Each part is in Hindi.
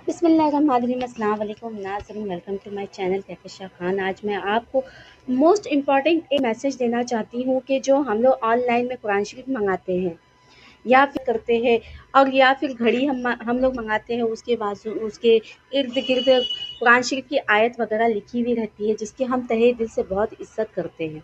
बिस्मिल्लाहिर्रहमानिर्रहीम, अस्सलाम वालेकुम नाज़रीन, welcome to my channel Kahkasha Khan. आज मैं आपको मोस्ट इम्पॉर्टेंट एक मैसेज देना चाहती हूँ कि जो हम लोग ऑनलाइन में कुरान शरीफ मंगाते हैं या फिर करते हैं और या फिर घड़ी हम लोग मंगाते हैं, उसके बाजू उसके इर्द गिर्द कुरान शरीफ की आयत वगैरह लिखी हुई रहती है जिसकी हम तहे दिल से बहुत इज्जत करते हैं।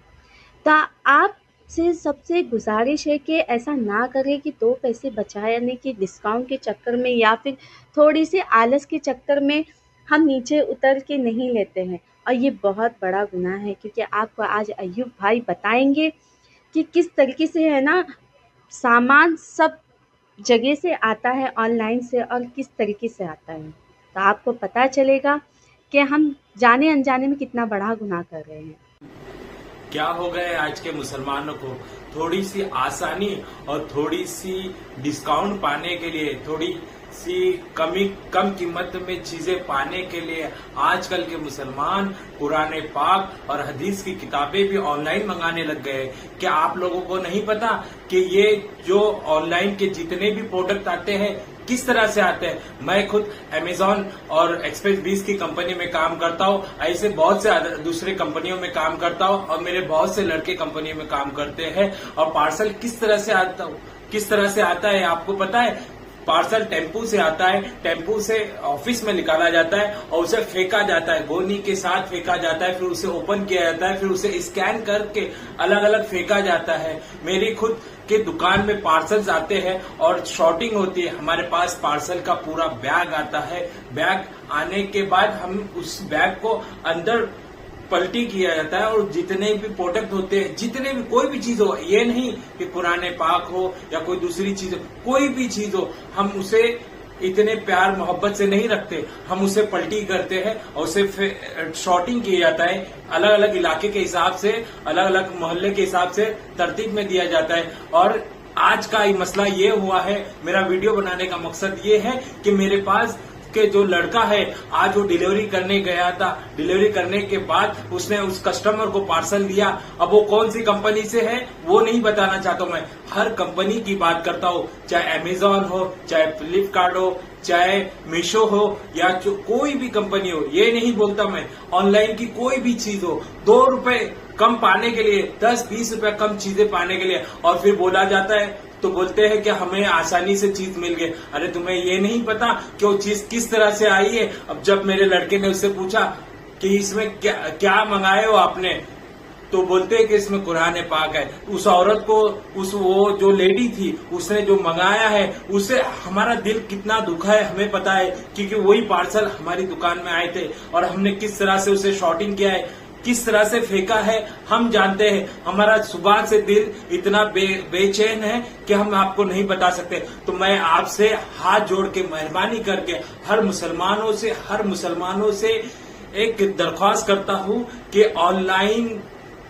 तो आपसे सबसे गुज़ारिश है कि ऐसा ना करें कि 2 पैसे बचाने के डिस्काउंट के चक्कर में या फिर थोड़ी-सी आलस के चक्कर में हम नीचे उतर के नहीं लेते हैं, और ये बहुत बड़ा गुनाह है क्योंकि आपको आज अय्यूब भाई बताएँगे कि किस तरीके से है ना सामान सब जगह से आता है ऑनलाइन से और किस तरीके से आता है। तो आपको पता चलेगा कि हम जाने-अनजाने में कितना बड़ा गुनाह कर रहे हैं। क्या हो गए आज के मुसलमानों को थोड़ी सी आसानी और थोड़ी सी डिस्काउंट पाने के लिए, थोड़ी सी कम कीमत में चीजें पाने के लिए आजकल के मुसलमान कुरान पाक और हदीस की किताबें भी ऑनलाइन मंगाने लग गए। क्या आप लोगों को नहीं पता कि ये जो ऑनलाइन के जितने भी प्रोडक्ट आते हैं किस तरह से आते हैं? मैं खुद अमेजॉन और एक्सप्रेस 20 की कंपनी में काम करता हूँ, ऐसे बहुत से दूसरे कंपनियों में काम करता हूँ और मेरे बहुत से लड़के कंपनियों में काम करते हैं। और पार्सल किस तरह से आता है आपको पता है? पार्सल टेम्पू से आता है, टेम्पू से ऑफिस में निकाला जाता है और उसे फेंका जाता है, गोनी के साथ फेंका जाता है, फिर उसे ओपन किया जाता है, फिर उसे स्कैन करके अलग अलग फेंका जाता है। मेरी खुद के दुकान में पार्सल्स आते हैं और शॉर्टिंग होती है। हमारे पास पार्सल का पूरा बैग आता है। बैग आने के बाद हम उस बैग को अंदर पलटी किया जाता है और जितने भी प्रोडक्ट होते हैं, जितने भी कोई भी चीज हो, ये नहीं कि कुरान पाक हो या कोई दूसरी चीज हो, कोई भी चीज हो, हम उसे इतने प्यार मोहब्बत से नहीं रखते। हम उसे पलटी करते हैं और उसे शॉर्टिंग किया जाता है, अलग अलग इलाके के हिसाब से, अलग अलग मोहल्ले के हिसाब से तरतीब में दिया जाता है। और आज का मसला ये हुआ है, मेरा वीडियो बनाने का मकसद ये है कि मेरे पास के जो लड़का है आज वो डिलीवरी करने गया था, डिलीवरी करने के बाद उसने उस कस्टमर को पार्सल दिया। अब वो कौन सी कंपनी से है वो नहीं बताना चाहता हूं। मैं हर कंपनी की बात करता हूं, चाहे अमेजॉन हो, चाहे फ्लिपकार्ट हो, चाहे मीशो हो या कोई भी कंपनी हो, ये नहीं बोलता मैं। ऑनलाइन की कोई भी चीज हो, 2 रुपए कम पाने के लिए, 10-20 रुपए कम चीजें पाने के लिए, और फिर बोला जाता है तो बोलते हैं कि हमें आसानी से चीज मिल गई। अरे तुम्हें ये नहीं पता कि वो चीज किस तरह से आई है? अब जब मेरे लड़के ने उससे पूछा कि इसमें क्या मंगाए हो आपने, तो बोलते हैं कि इसमें कुरान पाक है। उस औरत को, वो जो लेडी थी, उसने जो मंगाया है, उसे हमारा दिल कितना दुखा है हमें पता है, क्योंकि वही पार्सल हमारी दुकान में आए थे और हमने किस तरह से उसे शॉर्टिंग किया है, किस तरह से फेंका है, हम जानते हैं। हमारा सुबह से दिल इतना बेचैन है कि हम आपको नहीं बता सकते। तो मैं आपसे हाथ जोड़ के मेहरबानी करके हर मुसलमानों से एक दरख्वास्त करता हूं कि ऑनलाइन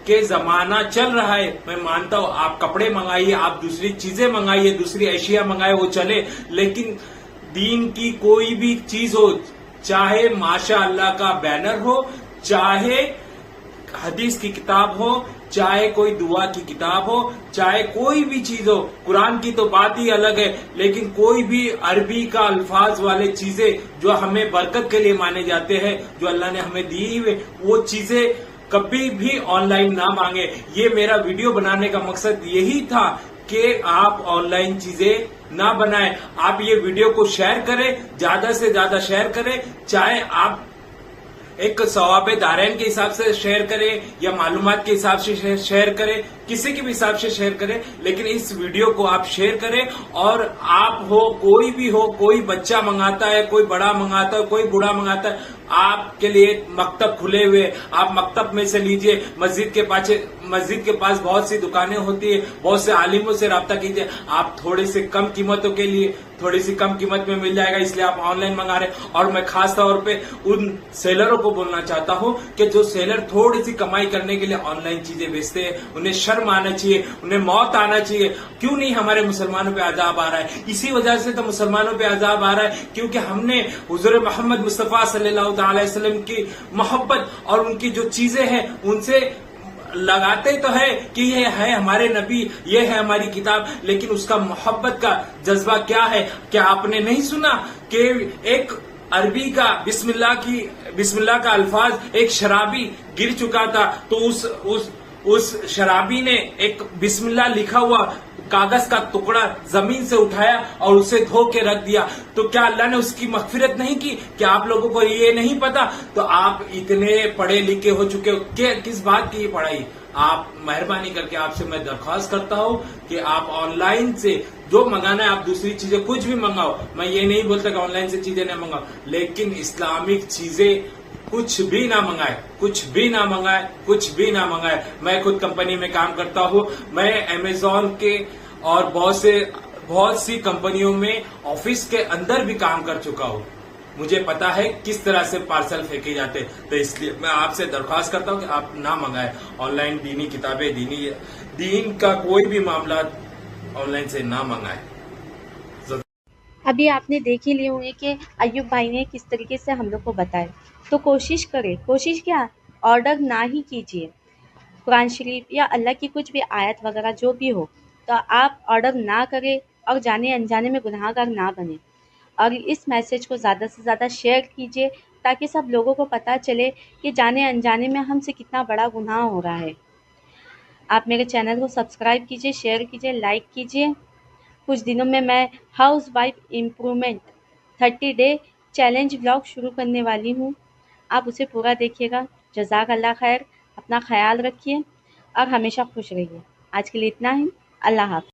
के जमाना चल रहा है। मैं मानता हूं आप कपड़े मंगाइए, आप दूसरी चीजें मंगाइए, दूसरी अशिया मंगाए, वो चले, लेकिन दीन की कोई भी चीज हो, चाहे माशा अल्लाह का बैनर हो, चाहे हदीस की किताब हो, चाहे कोई दुआ की किताब हो, चाहे कोई भी चीज हो, कुरान की तो बात ही अलग है, लेकिन कोई भी अरबी का अल्फाज वाले चीजें जो हमें बरकत के लिए माने जाते हैं, जो अल्लाह ने हमें दी हुई, वो चीजें कभी भी ऑनलाइन ना मांगे। ये मेरा वीडियो बनाने का मकसद यही था कि आप ऑनलाइन चीजें ना बनाएं। आप ये वीडियो को शेयर करें, ज्यादा से ज्यादा शेयर करें, चाहे आप एक सवाब दारैन के हिसाब से शेयर करें या मालूमात के हिसाब से शेयर करें, किसी के भी हिसाब से शेयर करें, लेकिन इस वीडियो को आप शेयर करें। और आप हो, कोई भी हो, कोई बच्चा मंगाता है, कोई बड़ा मंगाता है, कोई बूढ़ा मंगाता है, आपके लिए मकतब खुले हुए, आप मकतब में से लीजिए। मस्जिद के पास बहुत सी दुकानें होती है, बहुत से आलिमों से राब्ता कीजिए, आप थोड़े से कम कीमतों के लिए, थोड़ी सी कम कीमत में मिल जाएगा, इसलिए आप ऑनलाइन मंगा रहे हैं। और मैं खास तौर पे उन सेलरों को बोलना चाहता हूं कि जो सेलर थोड़ी सी कमाई करने के लिए ऑनलाइन चीजें बेचते हैं, उन्हें शर्म आना चाहिए, उन्हें मौत आना चाहिए। क्यों नहीं हमारे मुसलमानों पे अजाब आ रहा है? इसी वजह से तो मुसलमानों पे अजाब आ रहा है क्योंकि हमने हुजूर मोहम्मद मुस्तफा सल्लल्लाहु अलैहि वसल्लम की मोहब्बत और उनकी जो चीजें हैं उनसे लगाते तो है कि ये है हमारे नबी, ये है हमारी किताब, लेकिन उसका मोहब्बत का जज्बा क्या है? क्या आपने नहीं सुना कि एक अरबी का बिस्मिल्लाह का अल्फाज एक शराबी गिर चुका था, तो उस शराबी ने एक बिस्मिल्लाह लिखा हुआ कागज का टुकड़ा जमीन से उठाया और उसे धो के रख दिया। तो क्या अल्लाह ने उसकी मगफिरत नहीं की? क्या आप लोगों को ये नहीं पता? तो आप इतने पढ़े लिखे हो चुके हो, किस बात की ये पढ़ाई? आप मेहरबानी करके आपसे मैं दरख्वास्त करता हूं कि आप ऑनलाइन से जो मंगाना है, आप दूसरी चीजें कुछ भी मंगाओ। मैं ये नहीं बोलता कि ऑनलाइन से चीजें नहीं मंगाओ, लेकिन इस्लामिक चीजें कुछ भी ना मंगाए, कुछ भी ना मंगाए, कुछ भी ना मंगाए। मैं खुद कंपनी में काम करता हूँ, मैं अमेजोन के और बहुत सी कंपनियों में ऑफिस के अंदर भी काम कर चुका हूँ। मुझे पता है किस तरह से पार्सल फेंके जाते, तो इसलिए मैं आपसे दरख्वास्त करता हूँ कि आप ना मंगाए ऑनलाइन दीनी किताबें, दीन का कोई भी मामला ऑनलाइन से ना मंगाए। अभी आपने देख ही लिए होंगे कि अय्यूब भाई ने किस तरीके से हम लोग को बताया। तो कोशिश करें, कोशिश क्या, ऑर्डर ना ही कीजिए। कुरान शरीफ या अल्लाह की कुछ भी आयत वगैरह जो भी हो, तो आप ऑर्डर ना करें और जाने अनजाने में गुनहगार ना बने। और इस मैसेज को ज़्यादा से ज़्यादा शेयर कीजिए ताकि सब लोगों को पता चले कि जाने अनजाने में हमसे कितना बड़ा गुनाह हो रहा है। आप मेरे चैनल को सब्सक्राइब कीजिए, शेयर कीजिए, लाइक कीजिए। कुछ दिनों में मैं house wife improvement 30 day challenge vlog शुरू करने वाली हूँ। आप उसे पूरा देखिएगा। जज़ाक अल्लाह खैर। अपना ख्याल रखिए और हमेशा खुश रहिए। आज के लिए इतना ही। अल्लाह हाफ़िज़।